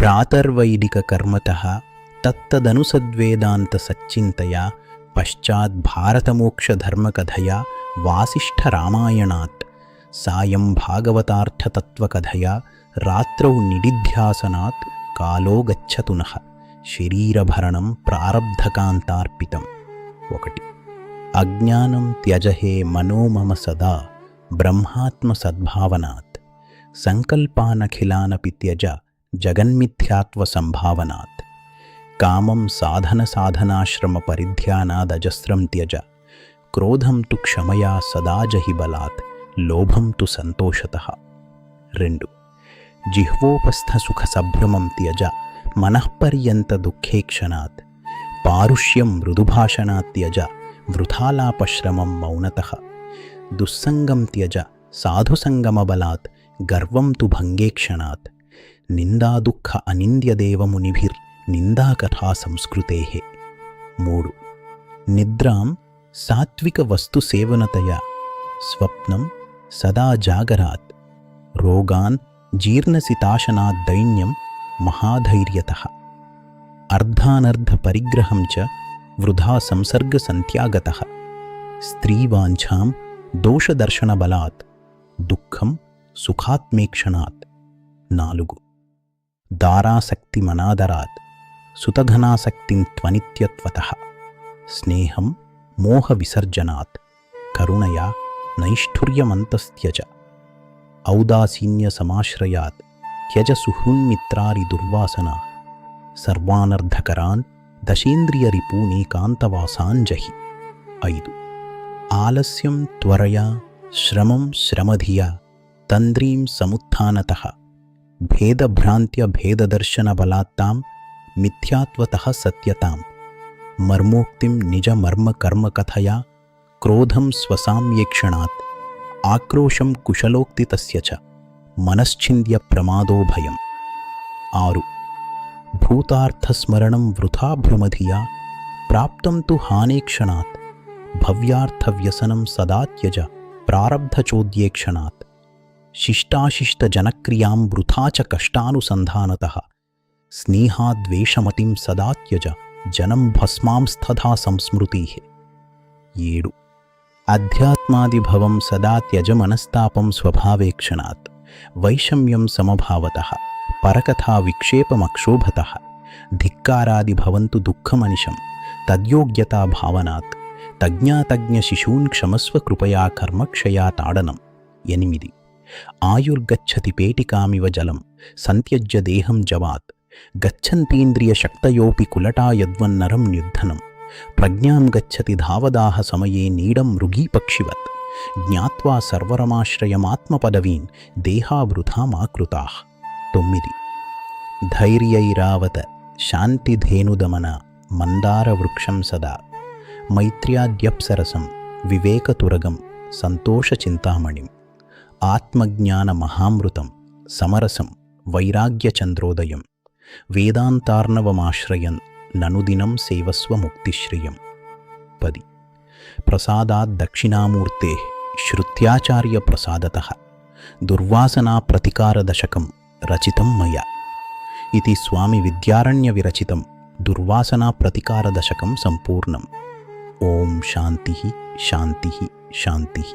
భ్రాతర్వైదికకర్మతః తత్తదనుసద్వేదాంతసచ్చింతయా పశ్చాద్భారతమోక్షధర్మకథయా వాసిష్ఠరామాయణాత్ సాయం భాగవతార్థతత్వకథయా రాత్రౌ నిడిధ్యాసనాత్ కాలో గచ్చతు నః శరీరభరణం ప్రారబ్ధకాంతార్పితం. 1. అజ్ఞానం త్యజహే మనోమమ సదా బ్రహ్మాత్మసద్భావనాత్ సంకల్పానఖిలానపి త్యజ జగన్మిథ్యాత్వసంభావనాత్. కామం సాధనాశ్రమ పరిధ్యానాదజస్రం త్యజ క్రోధం తు క్షమయా సదా జహి బలాత్ లోభం తు సంతోషతః. 2. జిహ్వోపస్థసుఖసభ్రమం త్యజ మనఃపర్యంత దుఃఖేక్షణాత్ పారుష్యం మృదుభాషణాత్ త్యజ వృథాలాపశ్రమం మౌనతః. దుస్సంగం త్యజ సాధుసంగమబలాత్ గర్వం తు భంగేక్షణాత్. నిందాదుఃఖ అనింద్యదేవమునిభిర్ నిందాకథా సంస్కృతేః. 3. నిద్రాం సాత్వికవస్తుసేవనతయా స్వప్నం సదా జాగరాత్ రోగాన్ జీర్ణసితాశనాద్దైన్యం మహాధైర్యతః. అర్ధానర్ధపరిగ్రహం చ వృధా సంసర్గసంత్యాగతః. స్త్రీవాంఛాం దోషదర్శనబలాత్ దుఃఖం సుఖాత్మేక్షణాత్. 4. దారాసక్తిమనాదరాత్ సుతఘనాసక్తిం త్వనిత్యత్వతః. స్నేహం మోహవిసర్జనాత్ కరుణయా నైష్ఠుర్యమంతస్త్యజ. ఔదాసీన్యసమాశ్రయాత్ త్యజ సుహృన్మిత్రారి దుర్వాసనా సర్వానర్ధకరాన్ దశేంద్రియరిపూనేకాంతవాసాంజహి. 5. ఆలస్యం త్వరయా శ్రమం శ్రమధియా తంద్రీం సముత్థానతః భేదభ్రాంత్య భేదదర్శనబలాత్తాం మిథ్యాత్వతః సత్యతాం. మర్మోక్తిం నిజమర్మకర్మకథయా క్రోధం స్వసామ్యేక్షణాత్ ఆక్రోశం కుశలోక్తితస్య చ మనశ్చింద్య ప్రమాదో భయం. 6. భూతార్థస్మరణం వృథా భ్రమధియా ప్రాప్తం తు హానేక్షణాత్ భవ్యార్థవ్యసనం సదా త్యజ ప్రారబ్ధచోద్యేక్షణాత్. శిష్టాశిష్టజనక్రియాం వృథా చ కష్టానుసంధానతః స్నేహాద్వేషమతిం సదా త్యజ జనం భస్మాంస్తథా సంస్మృతిః. 7. అధ్యాత్మాదిభవం సదా త్యజ మనస్తాపం స్వభావేక్షణాత్ వైషమ్యం సమభావతః పరకథా విక్షేపమక్షోభతః. ధిక్కారాదిభవంతు దుఃఖమనిశం తద్యోగ్యతా భావనాత్ తజ్ఞాతజ్ఞ శిశూన్ క్షమస్వ కృపయా కర్మక్షయా తాడనం. 8. ఆయుర్గచ్చతి పేటికామివ జలం సంత్యజ్య దేహం జవాత్ గచ్చంతీంద్రియశక్తయోపి కులటా యద్వన్నరం నిర్ధనం. ప్రజ్ఞాం గచ్చతి ధావదాహ సమయే నీడం మృగీపక్షివత్ జ్ఞాత్వా సర్వరమాశ్రయమాత్మపదవీన్ దేహావృథామాకృతాః. 9. ధైర్యైరావత శాంతిధేనుదమన మందారవృక్షం సదా మైత్ర్యాద్యప్సరసం వివేకతురగం సంతోషచింతామణిం. ఆత్మజ్ఞానమహామృతం సమరసం వైరాగ్యచంద్రోదయం వేదాంతార్ణవమాశ్రయన్ ననుదినం సేవస్వ ముక్తిశ్రియం. 10. ప్రసాదాద్దక్షిణామూర్తే శ్రుత్యాచార్య ప్రసాదతః దుర్వాసనా ప్రతికారదశకం రచితం మయా. ఇది స్వామి విద్యారణ్య విరచితం దుర్వాసనా ప్రతికారదశకం సంపూర్ణం. ఓం శాంతి శాంతి శాంతి.